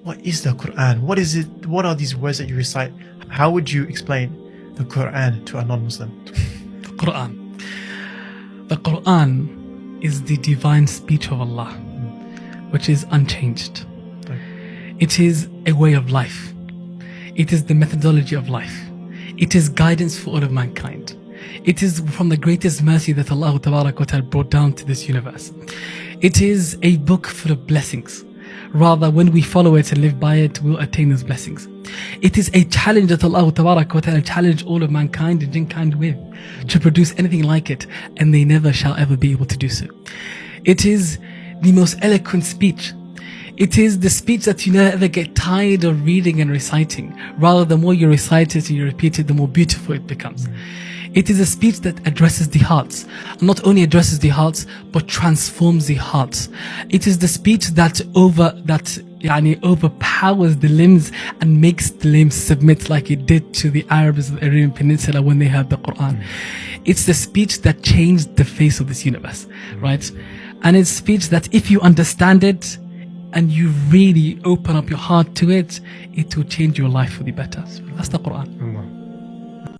what is the Quran? What is it? What are these words that you recite? How would you explain the Quran to a non-Muslim? The Quran is the divine speech of Allah, which is unchanged. It is a way of life. It is the methodology of life. It is guidance for all of mankind. It is from the greatest mercy that Allah Ta'ala brought down to this universe. It is a book full of blessings. Rather, when we follow it and live by it, we'll attain those blessings. It is a challenge that Allah Ta'ala challenged all of mankind and jinkind with, to produce anything like it, and they never shall ever be able to do so. It is the most eloquent speech. It is the speech that you never get tired of reading and reciting. Rather, the more you recite it and you repeat it, the more beautiful it becomes. It is a speech that addresses the hearts. Not only addresses the hearts, but transforms the hearts. It is the speech that overpowers the limbs and makes the limbs submit, like it did to the Arabs of the Arabian Peninsula when they heard the Quran. It's the speech that changed the face of this universe, right? And it's speech that if you understand it and you really open up your heart to it, it will change your life for the better. So that's the Quran.